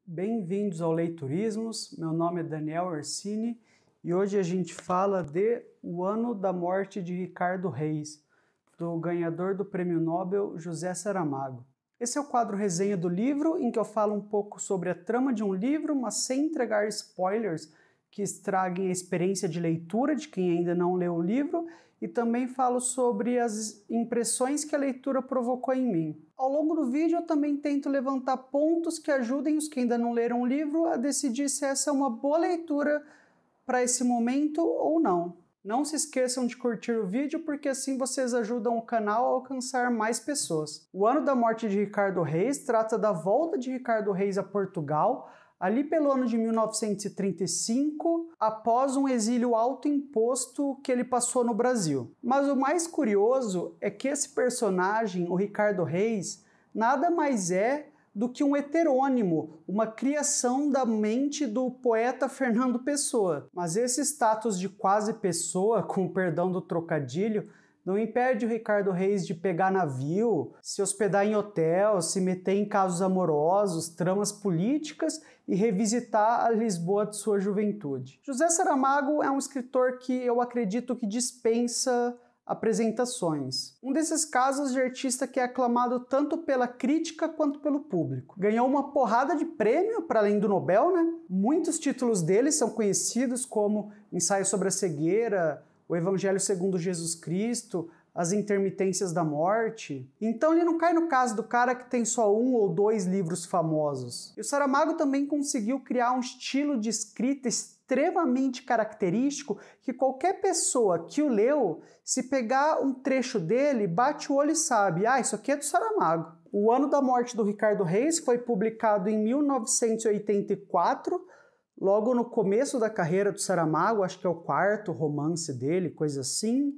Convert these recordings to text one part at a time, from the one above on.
Bem-vindos ao Leiturismos, meu nome é Daniel Orsini e hoje a gente fala de O Ano da Morte de Ricardo Reis, do ganhador do Prêmio Nobel José Saramago. Esse é o quadro resenha do livro, em que eu falo um pouco sobre a trama de um livro, mas sem entregar spoilers que estraguem a experiência de leitura de quem ainda não leu o livro, e também falo sobre as impressões que a leitura provocou em mim. Ao longo do vídeo eu também tento levantar pontos que ajudem os que ainda não leram o livro a decidir se essa é uma boa leitura para esse momento ou não. Não se esqueçam de curtir o vídeo, porque assim vocês ajudam o canal a alcançar mais pessoas. O Ano da Morte de Ricardo Reis trata da volta de Ricardo Reis a Portugal, ali pelo ano de 1935, após um exílio autoimposto que ele passou no Brasil. Mas o mais curioso é que esse personagem, o Ricardo Reis, nada mais é do que um heterônimo, uma criação da mente do poeta Fernando Pessoa. Mas esse status de quase pessoa, com o perdão do trocadilho, não impede o Ricardo Reis de pegar navio, se hospedar em hotel, se meter em casos amorosos, tramas políticas e revisitar a Lisboa de sua juventude. José Saramago é um escritor que eu acredito que dispensa apresentações. Um desses casos de artista que é aclamado tanto pela crítica quanto pelo público. Ganhou uma porrada de prêmio para além do Nobel, né? Muitos títulos dele são conhecidos, como Ensaio sobre a Cegueira, O Evangelho segundo Jesus Cristo, As Intermitências da Morte. Então ele não cai no caso do cara que tem só um ou dois livros famosos. E o Saramago também conseguiu criar um estilo de escrita extremamente característico que qualquer pessoa que o leu, se pegar um trecho dele, bate o olho e sabe, isso aqui é do Saramago. O Ano da Morte do Ricardo Reis foi publicado em 1984, logo no começo da carreira do Saramago, acho que é o quarto romance dele, coisa assim.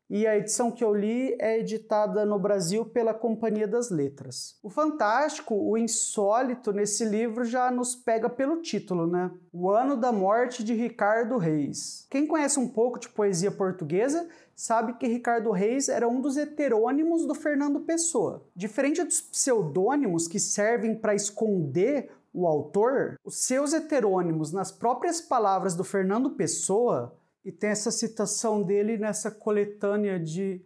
E a edição que eu li é editada no Brasil pela Companhia das Letras. O fantástico, o insólito nesse livro já nos pega pelo título, né? O Ano da Morte de Ricardo Reis. Quem conhece um pouco de poesia portuguesa sabe que Ricardo Reis era um dos heterônimos do Fernando Pessoa. Diferente dos pseudônimos que servem para esconder o autor, os seus heterônimos nas próprias palavras do Fernando Pessoa, e tem essa citação dele nessa coletânea de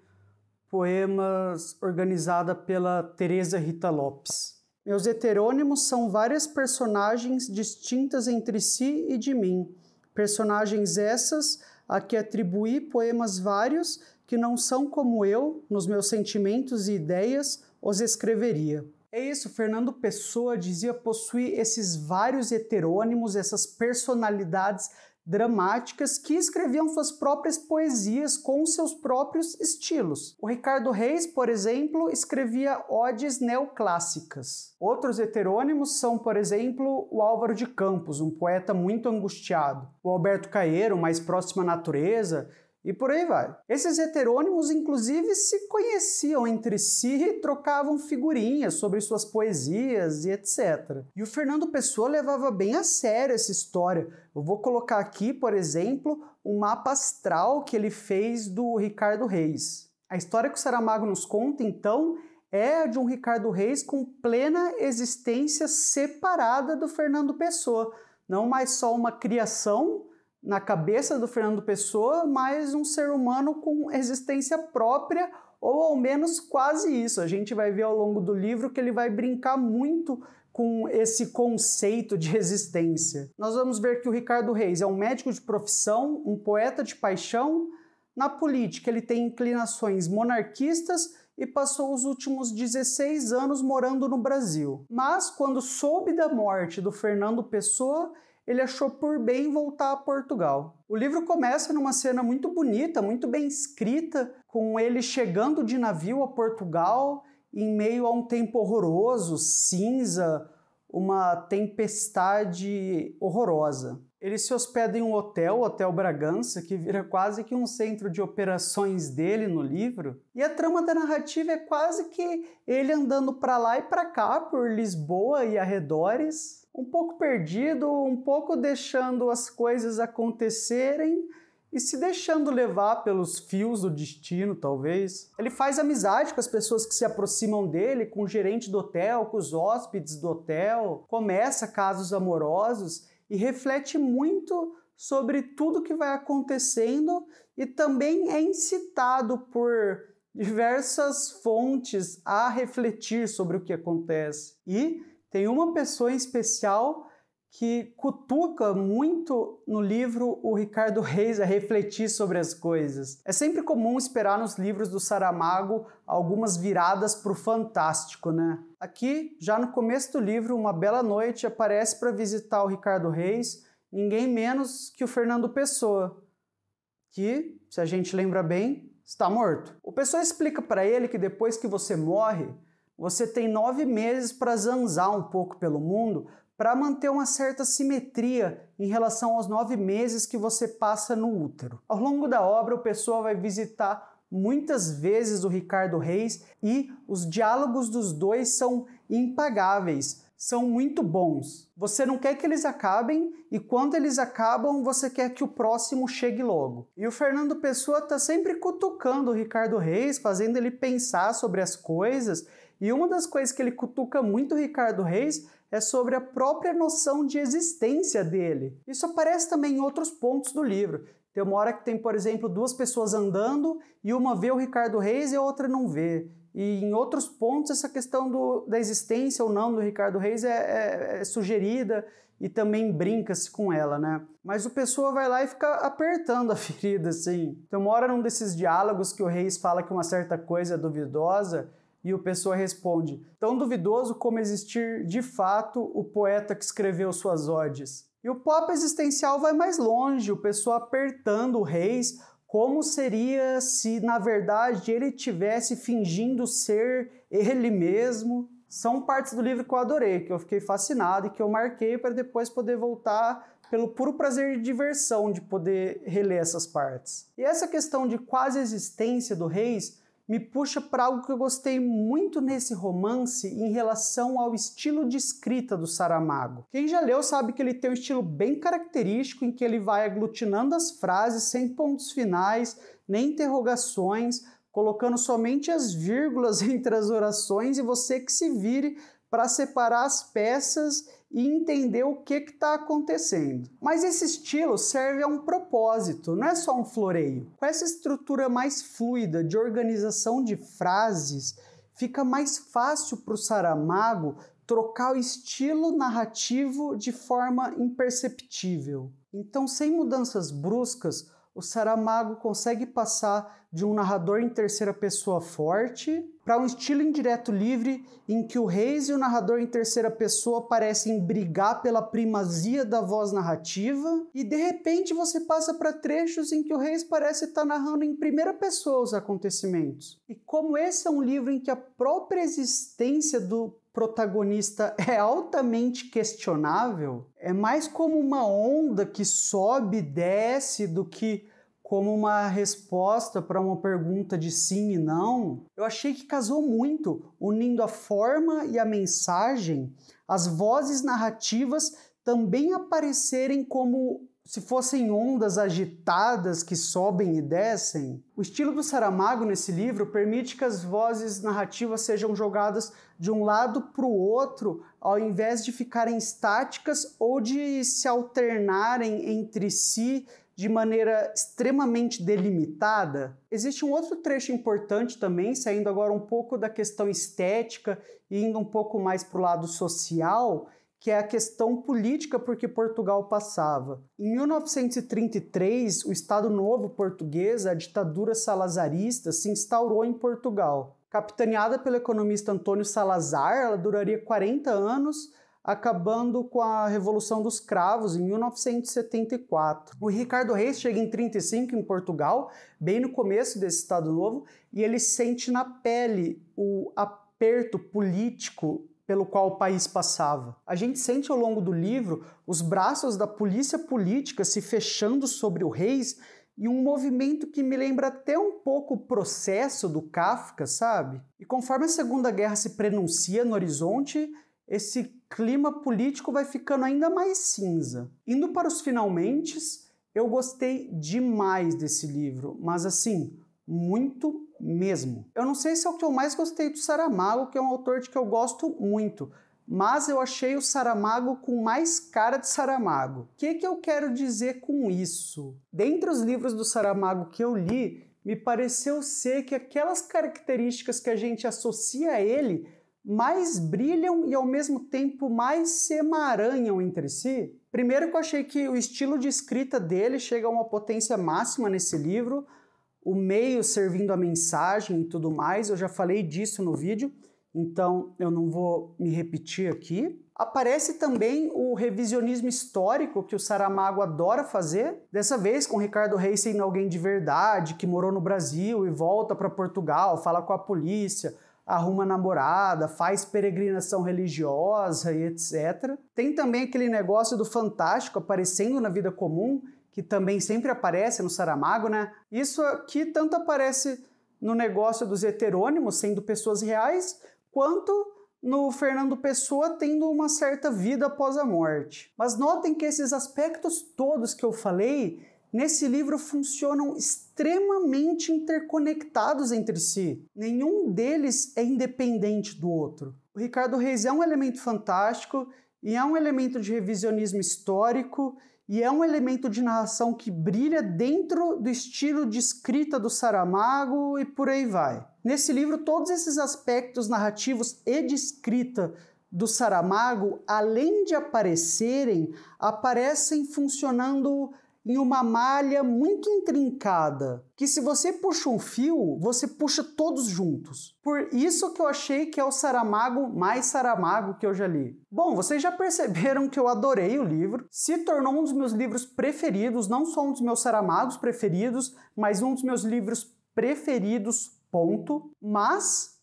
poemas organizada pela Teresa Rita Lopes. Meus heterônimos são várias personagens distintas entre si e de mim. Personagens essas a que atribuí poemas vários que não são como eu, nos meus sentimentos e ideias, os escreveria. É isso, Fernando Pessoa dizia possuir esses vários heterônimos, essas personalidades dramáticas que escreviam suas próprias poesias com seus próprios estilos. O Ricardo Reis, por exemplo, escrevia odes neoclássicas. Outros heterônimos são, por exemplo, o Álvaro de Campos, um poeta muito angustiado, o Alberto Caeiro, mais próximo à natureza, e por aí vai. Esses heterônimos, inclusive, se conheciam entre si e trocavam figurinhas sobre suas poesias e etc. E o Fernando Pessoa levava bem a sério essa história. Eu vou colocar aqui, por exemplo, um mapa astral que ele fez do Ricardo Reis. A história que o Saramago nos conta, então, é a de um Ricardo Reis com plena existência separada do Fernando Pessoa. Não mais só uma criação na cabeça do Fernando Pessoa, mas um ser humano com existência própria, ou ao menos quase isso. A gente vai ver ao longo do livro que ele vai brincar muito com esse conceito de existência. Nós vamos ver que o Ricardo Reis é um médico de profissão, um poeta de paixão. Na política ele tem inclinações monarquistas e passou os últimos 16 anos morando no Brasil. Mas quando soube da morte do Fernando Pessoa, ele achou por bem voltar a Portugal. O livro começa numa cena muito bonita, muito bem escrita, com ele chegando de navio a Portugal em meio a um tempo horroroso, cinza, uma tempestade horrorosa. Ele se hospeda em um hotel, o Hotel Bragança, que vira quase que um centro de operações dele no livro. E a trama da narrativa é quase que ele andando para lá e para cá por Lisboa e arredores, um pouco perdido, um pouco deixando as coisas acontecerem e se deixando levar pelos fios do destino, talvez. Ele faz amizade com as pessoas que se aproximam dele, com o gerente do hotel, com os hóspedes do hotel, começa casos amorosos e reflete muito sobre tudo que vai acontecendo e também é incitado por diversas fontes a refletir sobre o que acontece. E tem uma pessoa em especial que cutuca muito no livro o Ricardo Reis a refletir sobre as coisas. É sempre comum esperar nos livros do Saramago algumas viradas para o fantástico, né? Aqui, já no começo do livro, uma bela noite aparece para visitar o Ricardo Reis ninguém menos que o Fernando Pessoa, que, se a gente lembra bem, está morto. O Pessoa explica para ele que depois que você morre, você tem 9 meses para zanzar um pouco pelo mundo para manter uma certa simetria em relação aos 9 meses que você passa no útero. Ao longo da obra, o Pessoa vai visitar muitas vezes o Ricardo Reis e os diálogos dos dois são impagáveis, são muito bons. Você não quer que eles acabem e quando eles acabam, você quer que o próximo chegue logo. E o Fernando Pessoa está sempre cutucando o Ricardo Reis, fazendo ele pensar sobre as coisas. E uma das coisas que ele cutuca muito o Ricardo Reis é sobre a própria noção de existência dele. Isso aparece também em outros pontos do livro. Tem uma hora que tem, por exemplo, 2 pessoas andando e uma vê o Ricardo Reis e a outra não vê. E em outros pontos essa questão da existência ou não do Ricardo Reis é sugerida e também brinca-se com ela, né? Mas o Pessoa vai lá e fica apertando a ferida, assim. Tem uma hora num desses diálogos que o Reis fala que uma certa coisa é duvidosa e o Pessoa responde: tão duvidoso como existir de fato o poeta que escreveu suas odes. E o pop existencial vai mais longe, o Pessoa apertando o Reis, como seria se, na verdade, ele estivesse fingindo ser ele mesmo. São partes do livro que eu adorei, que eu fiquei fascinado e que eu marquei para depois poder voltar pelo puro prazer de diversão de poder reler essas partes. E essa questão de quase existência do Reis me puxa para algo que eu gostei muito nesse romance em relação ao estilo de escrita do Saramago. Quem já leu sabe que ele tem um estilo bem característico em que ele vai aglutinando as frases sem pontos finais, nem interrogações, colocando somente as vírgulas entre as orações e você que se vire para separar as peças e entender o que está acontecendo. Mas esse estilo serve a um propósito, não é só um floreio. Com essa estrutura mais fluida de organização de frases, fica mais fácil para o Saramago trocar o estilo narrativo de forma imperceptível. Então, sem mudanças bruscas, o Saramago consegue passar de um narrador em terceira pessoa forte para um estilo indireto livre em que o Reis e o narrador em terceira pessoa parecem brigar pela primazia da voz narrativa e de repente você passa para trechos em que o Reis parece estar narrando em primeira pessoa os acontecimentos. E como esse é um livro em que a própria existência do protagonista é altamente questionável, é mais como uma onda que sobe e desce do que como uma resposta para uma pergunta de sim e não. Eu achei que casou muito, unindo a forma e a mensagem, as vozes narrativas também aparecerem como se fossem ondas agitadas que sobem e descem. O estilo do Saramago nesse livro permite que as vozes narrativas sejam jogadas de um lado para o outro, ao invés de ficarem estáticas ou de se alternarem entre si de maneira extremamente delimitada. Existe um outro trecho importante também, saindo agora um pouco da questão estética e indo um pouco mais para o lado social, que é a questão política por que Portugal passava. Em 1933, o Estado Novo português, a ditadura salazarista, se instaurou em Portugal. Capitaneada pelo economista Antônio Salazar, ela duraria 40 anos, acabando com a Revolução dos Cravos em 1974. O Ricardo Reis chega em 1935 em Portugal, bem no começo desse Estado Novo, e ele sente na pele o aperto político pelo qual o país passava. A gente sente ao longo do livro os braços da polícia política se fechando sobre o Reis e um movimento que me lembra até um pouco o Processo do Kafka, sabe? E conforme a Segunda Guerra se prenuncia no horizonte, esse clima político vai ficando ainda mais cinza. Indo para os finalmentes, Eu gostei demais desse livro, mas assim, muito mesmo. Eu não sei se é o que eu mais gostei do Saramago, que é um autor de que eu gosto muito, mas eu achei o Saramago com mais cara de Saramago. O que eu quero dizer com isso? Dentre os livros do Saramago que eu li, me pareceu ser que aquelas características que a gente associa a ele mais brilham e ao mesmo tempo mais se emaranham entre si. Primeiro que eu achei que o estilo de escrita dele chega a uma potência máxima nesse livro, o meio servindo a mensagem e tudo mais, eu já falei disso no vídeo, então eu não vou me repetir aqui. Aparece também o revisionismo histórico que o Saramago adora fazer, dessa vez com Ricardo Reis sendo alguém de verdade, que morou no Brasil e volta para Portugal, fala com a polícia, arruma namorada, faz peregrinação religiosa e etc. Tem também aquele negócio do fantástico aparecendo na vida comum, que também sempre aparece no Saramago, né? Isso aqui tanto aparece no negócio dos heterônimos, sendo pessoas reais, quanto no Fernando Pessoa tendo uma certa vida após a morte. Mas notem que esses aspectos todos que eu falei nesse livro funcionam extremamente interconectados entre si. Nenhum deles é independente do outro. O Ricardo Reis é um elemento fantástico e é um elemento de revisionismo histórico e é um elemento de narração que brilha dentro do estilo de escrita do Saramago e por aí vai. Nesse livro, todos esses aspectos narrativos e de escrita do Saramago, além de aparecerem, aparecem funcionando em uma malha muito intrincada, que se você puxa um fio, você puxa todos juntos. Por isso que eu achei que é o Saramago mais Saramago que eu já li. Bom, vocês já perceberam que eu adorei o livro, se tornou um dos meus livros preferidos, não só um dos meus Saramagos preferidos, mas um dos meus livros preferidos, ponto. Mas,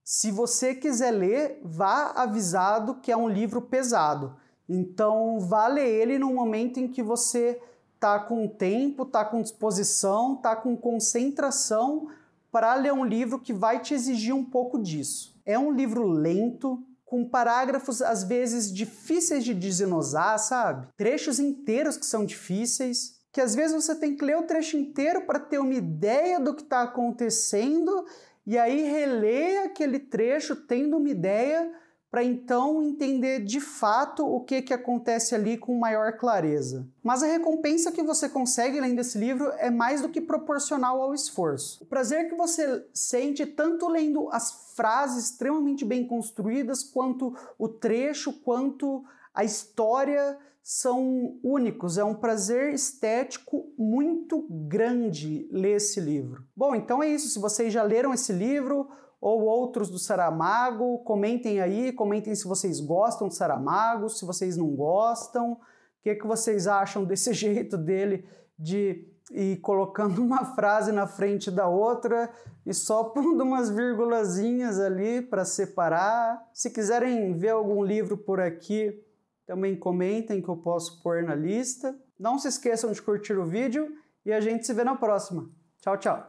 se você quiser ler, vá avisado que é um livro pesado. Então, vá ler ele no momento em que você tá com tempo, tá com disposição, tá com concentração para ler um livro que vai te exigir um pouco disso. É um livro lento, com parágrafos às vezes difíceis de desenosar, sabe? Trechos inteiros que são difíceis, que às vezes você tem que ler o trecho inteiro para ter uma ideia do que está acontecendo e aí reler aquele trecho tendo uma ideia para então entender de fato o que acontece ali com maior clareza. Mas a recompensa que você consegue lendo esse livro é mais do que proporcional ao esforço. O prazer que você sente tanto lendo as frases extremamente bem construídas, quanto o trecho, quanto a história são únicos. É um prazer estético muito grande ler esse livro. Bom, então é isso. Se vocês já leram esse livro ou outros do Saramago, comentem aí, comentem se vocês gostam do Saramago, se vocês não gostam, o que vocês acham desse jeito dele de ir colocando uma frase na frente da outra e só pondo umas vírgulazinhas ali para separar. Se quiserem ver algum livro por aqui, também comentem que eu posso pôr na lista. Não se esqueçam de curtir o vídeo e a gente se vê na próxima. Tchau, tchau!